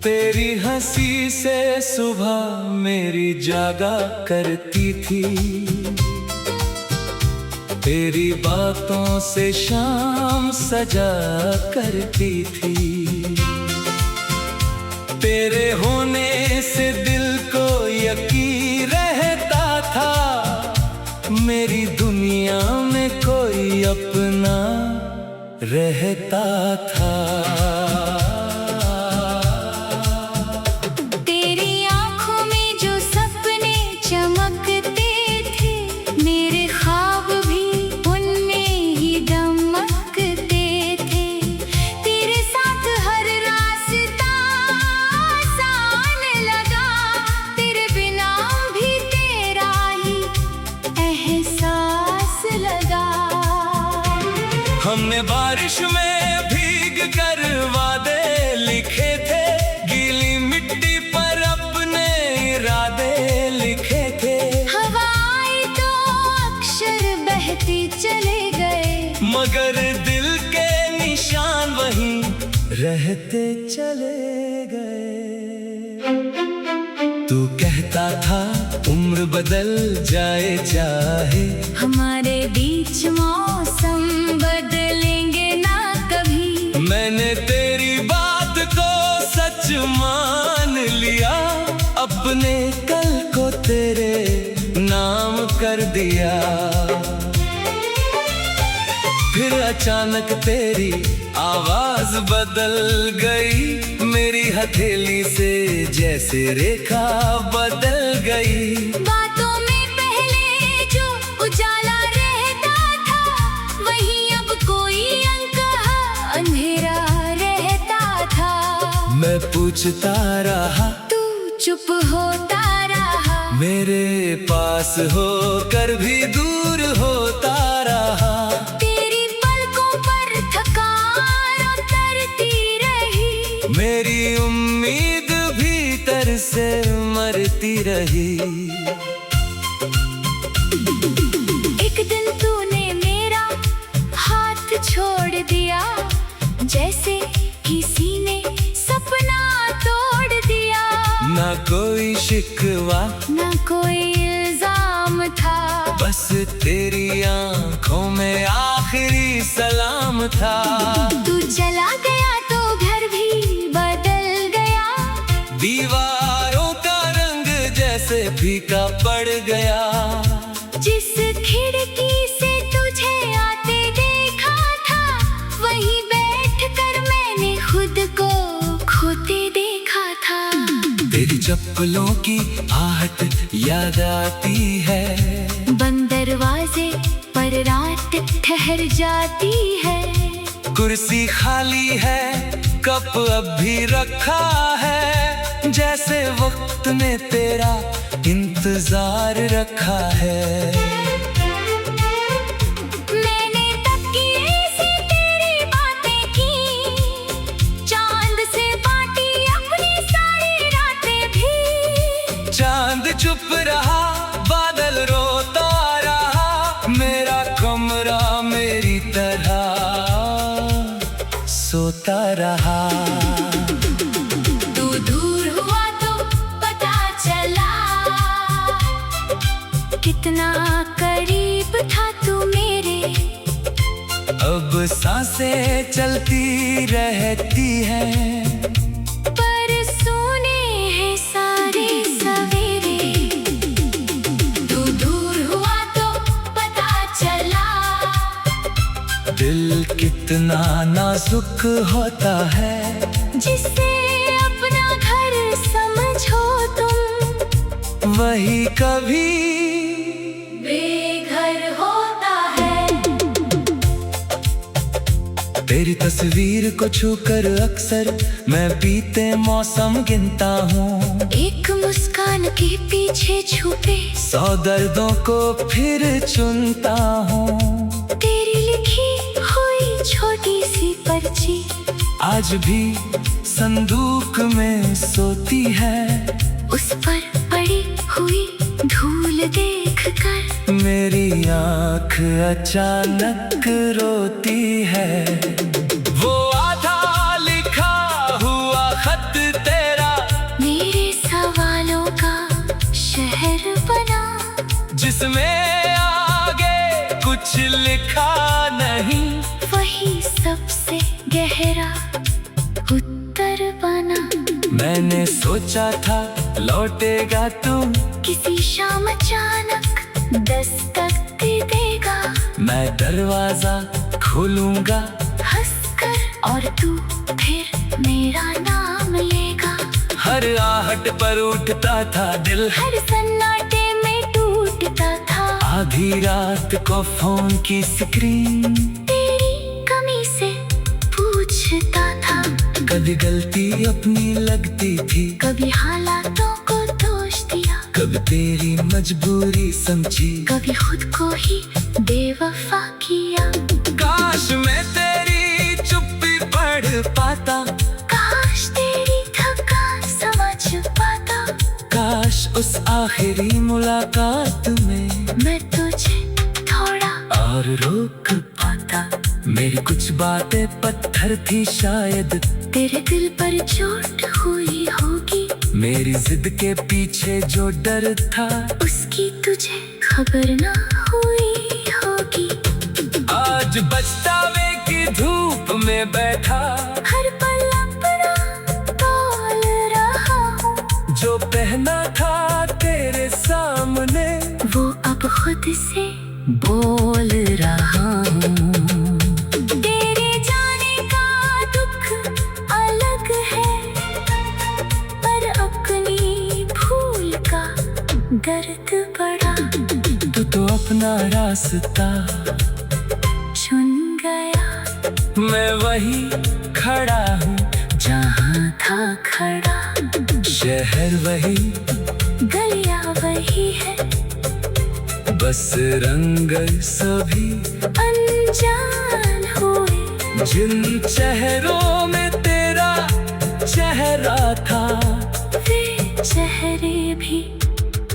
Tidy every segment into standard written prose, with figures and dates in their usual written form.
तेरी हंसी से सुबह मेरी जागा करती थी, तेरी बातों से शाम सजा करती थी। तेरे होने से दिल को यकीन रहता था, मेरी दुनिया में कोई अपना रहता था। तेरी आंखों में जो सपने चमकते थे, मेरे ख्वाब भी उनमें ही दमकते थे। तेरे साथ हर रास्ता आसान लगा, तेरे बिना भी तेरा ही एहसास लगा। हमने बारिश में भीग कर वादे लिखे थे, गीली मिट्टी पर अपने इरादे लिखे थे। हवा आई तो अक्षर बहती चले गए, मगर दिल के निशान वहीं रहते चले गए। तू कहता था उम्र बदल जाए चाहे, हमारे बीच मौसम बदलेंगे ना कभी। मैंने तेरी बात को सच मान लिया, अपने कल को तेरे नाम कर दिया। फिर अचानक तेरी आवाज बदल गई, मेरी हथेली से जैसे रेखा बदल गई। बातों में पहले जो उजाला रहता था, वहीं अब कोई अनकहा अंधेरा रहता था। मैं पूछता रहा, तू चुप होता रहा, मेरे पास होकर भी दूर होता रहा। तेरी पलकों पर थकान उतरती रही, मेरी उम्मीद भीतर से मरती रही। एक दिन तूने मेरा हाथ छोड़ दिया, जैसे किसी ने सपना तोड़ दिया। ना कोई शिकवा ना कोई इल्जाम था, बस तेरी आंखों में आखिरी सलाम था। तू चला गया तो घर भी बदल गया, दीवारों का रंग जैसे फीका पड़ गया। जिस खिड़की से तुझे आते देखा था, वहीं बैठकर मैंने खुद को खोते देखा था। तेरी चप्पलों की आहट याद आती है, बंद दरवाजे पर रात ठहर जाती है। कुर्सी खाली है, कप अब भी रखा है, जैसे वक्त ने तेरा इंतजार रखा है। मैंने तकिए से तेरी बातें की, चांद से बांटी अपनी सारी रातें भी। चांद चुप रहा, बादल रोता रहा, मेरा कमरा मेरी तरह सोता रहा। तू दूर हुआ तो पता चला, कितना करीब था तू मेरे। अब सांसें चलती रहती हैं, पर सोने हैं सारे सवेरे। तू दूर हुआ तो पता चला, दिल कितना नाजुक होता है, जिसे अपना घर समझो तुम, वही कभी बेघर होता है। तेरी तस्वीर को छूकर अक्सर मैं बीते मौसम गिनता हूँ। एक मुस्कान के पीछे छुपे 100 दर्दों को फिर चुनता हूँ। तेरी लिखी हुई छोटी सी पर्ची आज भी संदूक में सोती है, उस पर पड़ी हुई धूल देखकर मेरी आँख अचानक रोती है। वो आधा लिखा हुआ खत तेरा गहरा उत्तर बना। मैंने सोचा था लौटेगा तू, किसी शाम अचानक दस्तक दे देगा। मैं दरवाजा खोलूंगा हंसकर और तू फिर मेरा नाम लेगा। हर आहट पर उठता था दिल, हर सन्नाटे में टूटता था। आधी रात को फोन की स्क्रीन तेरी कमी से पूछता था। कभी गलती अपनी लगती थी, कभी हालातों को दोष दिया। कभी तेरी मजबूरी समझी, कभी खुद को ही बेवफा किया। काश मैं तेरी चुप्पी पढ़ पाता, काश तेरी थकान समझ पाता। काश उस आखिरी मुलाकात में मैं तुझे थोड़ा और रोक पाता। मेरी कुछ बातें पत्थर थी शायद, तेरे दिल पर चोट हुई होगी। मेरी जिद के पीछे जो डर था, उसकी तुझे खबर ना हुई होगी। आज बचतावे की धूप में बैठा, हर पल अपना तौल रहा हूँ। जो पहना था तेरे सामने, वो अब खुद से बोल रहा हूँ। तेरे जाने का दुख अलग है, पर अपनी भूल का दर्द बड़ा। तो अपना रास्ता चुन गया। मैं वही खड़ा हूँ जहाँ था खड़ा। शहर वही, गलियाँ वही है, बस रंग सभी अनजान हुए। जिन चेहरों में तेरा चेहरा था, वे चेहरे भी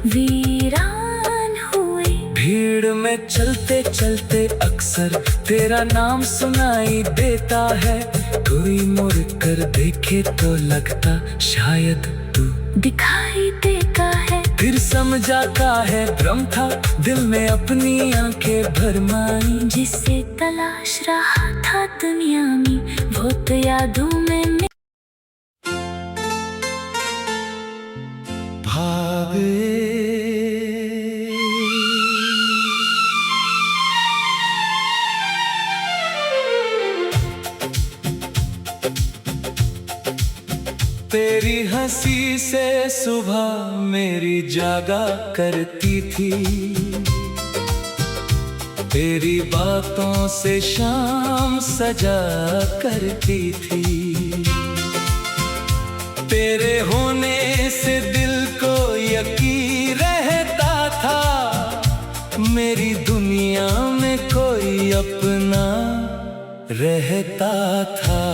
वीरान हुए। भीड़ में चलते चलते अक्सर तेरा नाम सुनाई देता है। कोई मुड़ कर देखे तो लगता शायद तू दिखाई देता है। फिर समझा का है भ्रम था, दिल में अपनी आंखें भरमाई। जिसे तलाश रहा था दुनिया में, वो तो यादों में भागे। तेरी हंसी से सुबह मेरी जागा करती थी, तेरी बातों से शाम सजा करती थी। तेरे होने से दिल को यकीन रहता था, मेरी दुनिया में कोई अपना रहता था।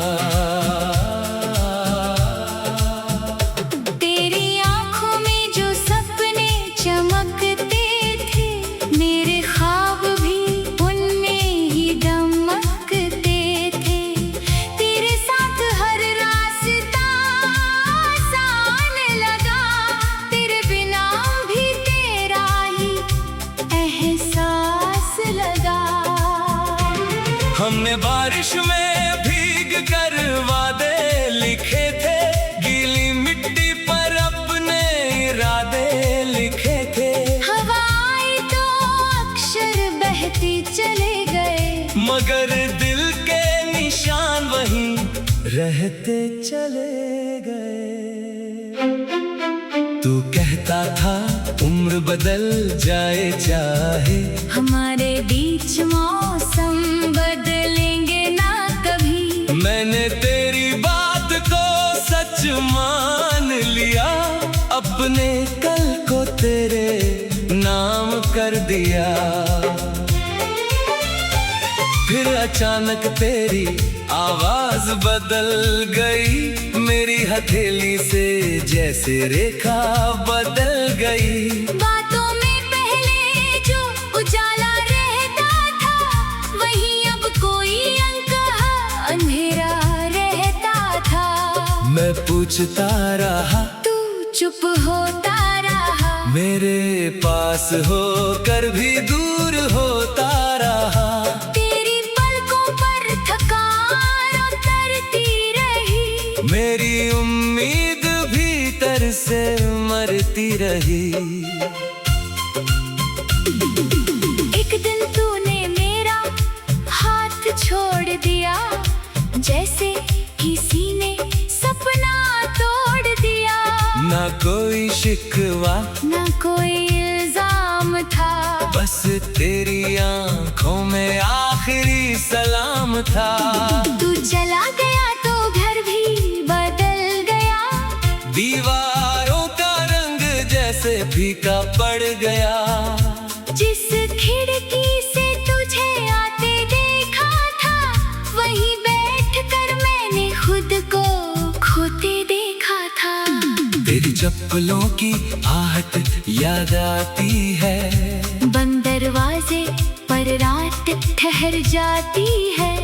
तेरी आंखों में जो सपने चमकते थे, मेरे ख्वाब भी उनमें ही दमकते थे। तेरे साथ हर रास्ता आसान लगा, तेरे बिना भी तेरा ही एहसास लगा। हमने बारिश में भीग कर वादे लिखे थे, गीली मिट्टी पर अपने इरादे लिखे थे। हवा आई तो अक्षर बहती चले गए, मगर दिल के निशान वहीं रहते चले गए। तू कहता था उम्र बदल जाए चाहे, हमारे बीच मौसम बदलेंगे ना कभी। मैंने तेरी बात को सच मान लिया, अपने कल को तेरे नाम कर दिया। फिर अचानक तेरी आवाज बदल गई, मेरी हथेली से जैसे रेखा बदल गई। बातों में पहले जो उजाला रहता था, वहीं अब कोई अनकहा अंधेरा रहता था। मैं पूछता रहा, तू चुप होता रहा, मेरे पास होकर भी दूर होता रहा। तेरी पलकों पर थकान उतरती मेरी उम्मीद भीतर से मरती रही। एक दिन तूने मेरा हाथ छोड़ दिया, जैसे किसी ने सपना तोड़ दिया। ना कोई शिकवा ना कोई इल्जाम था, बस तेरी आंखों में आखिरी सलाम था। तू चला गया तो घर भी बदल गया, दीवारों का रंग जैसे फीका पड़ गया। जिस खिड़की से तुझे आते देखा था, वहीं बैठकर मैंने खुद को खोते देखा था। तेरी चप्पलों की आहट याद आती है, बंद दरवाजे पर रात ठहर जाती है।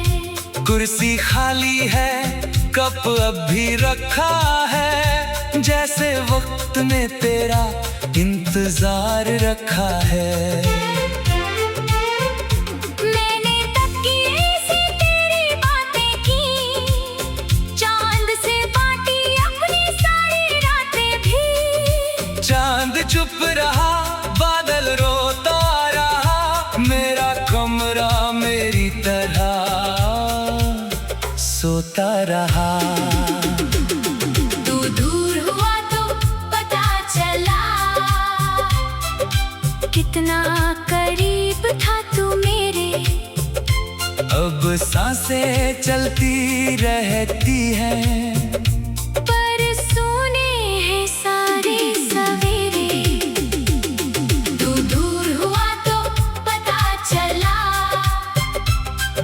कुर्सी खाली है, कप अब भी रखा है, जैसे वक्त ने तेरा इंतजार रखा है। मैंने तकिए से तेरी बातें की, चांद से बांटी अपनी सारी रातें भी। चांद चुप रहा, बादल रोता रहा, मेरा कमरा मेरी तरह सोता रहा। तू दूर हुआ तो पता चला, कितना करीब था तू मेरे। अब सांसें चलती रहती हैं, पर सोने हैं सारे सवेरे। तू दूर हुआ तो पता चला,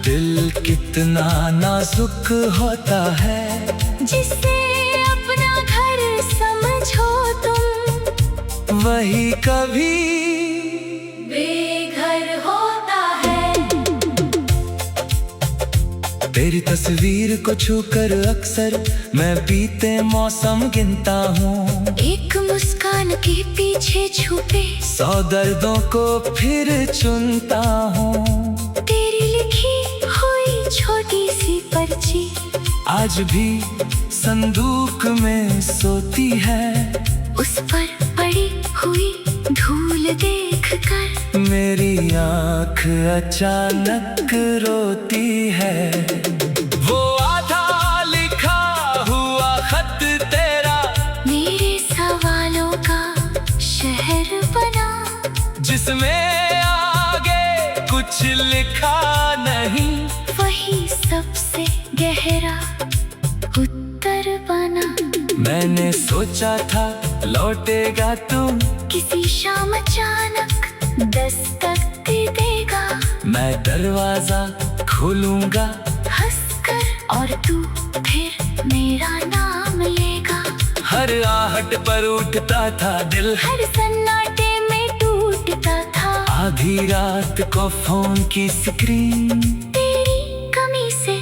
दिल कितना नाजुक होता है, जिसे अपना घर समझो तुम, वही कभी बेघर होता है। तेरी तस्वीर को छूकर अक्सर मैं बीते मौसम गिनता हूँ। एक मुस्कान के पीछे छुपे 100 दर्दों को फिर चुनता हूँ। तेरी लिखी हुई छोटी सी पर्ची आज भी संदूक में सोती है, उस पर पड़ी हुई धूल देखकर मेरी आँख अचानक रोती है। वो आधा लिखा हुआ खत तेरा मेरे सवालों का शहर बना, जिसमें आगे कुछ लिखा नहीं, वही सबसे गहरा उत्तर बना। मैंने सोचा था लौटेगा तू, किसी शाम अचानक दस्तक दे देगा। मैं दरवाजा खोलूंगा हंसकर और तू फिर मेरा नाम लेगा। हर आहट पर उठता था दिल, हर सन्नाटे में टूटता था। आधी रात को फोन की स्क्रीन तेरी कमी से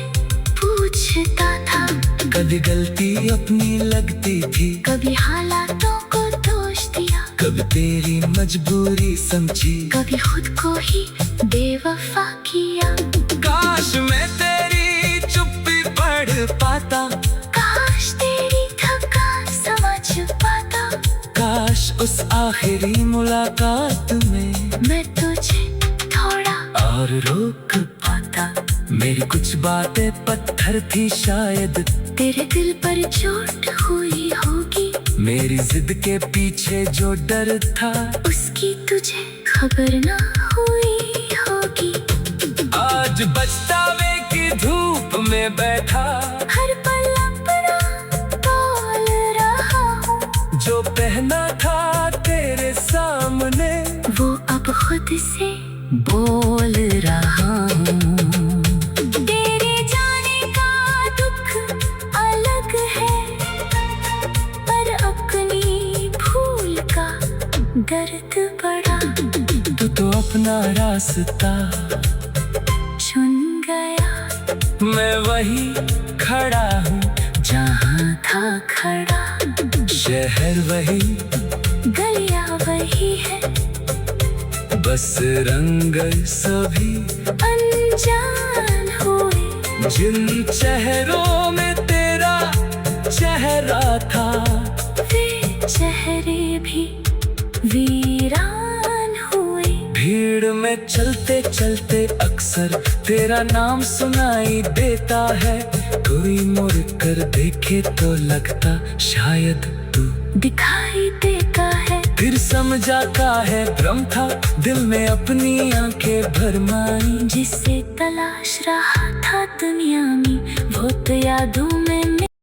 पूछता था, कभी गलती अपनी लगती थी, कभी हालातों को दोष दिया, कभी तेरी मजबूरी समझी, कभी खुद को ही बेवफा किया। काश मैं तेरी चुप्पी पढ़ पाता, काश तेरी थकान समझ पाता, काश उस आखिरी मुलाकात में मैं तुझे थोड़ा और रोक पाता। मेरी कुछ बातें पत्थर थी शायद, तेरे दिल पर चोट हुई होगी, मेरी जिद के पीछे जो डर था, उसकी तुझे खबर ना हुई होगी। आज बचतावे की धूप में बैठा, हर पल अपना तौल रहा हूँ, जो पहना था तेरे सामने वो अब खुद से बोल रहा हूँ। तेरे जाने का दुख अलग है, पर अपनी भूल का दर्द बड़ा। तू तो अपना रास्ता चुन गया, मैं वही खड़ा हूँ जहाँ था खड़ा। शहर वही, गलियाँ वही है, बस रंग सभी अनजान हुए। जिन चेहरों में तेरा शहरें भी वीरान हुए। भीड़ में चलते चलते अक्सर तेरा नाम सुनाई देता है। कोई मुड़ कर देखे तो लगता शायद तू दिखाई देता है। फिर समझा का है भ्रम था, दिल में अपनी आंखें भरमाई। जिसे तलाश रहा था दुनिया में, वो तो यादों में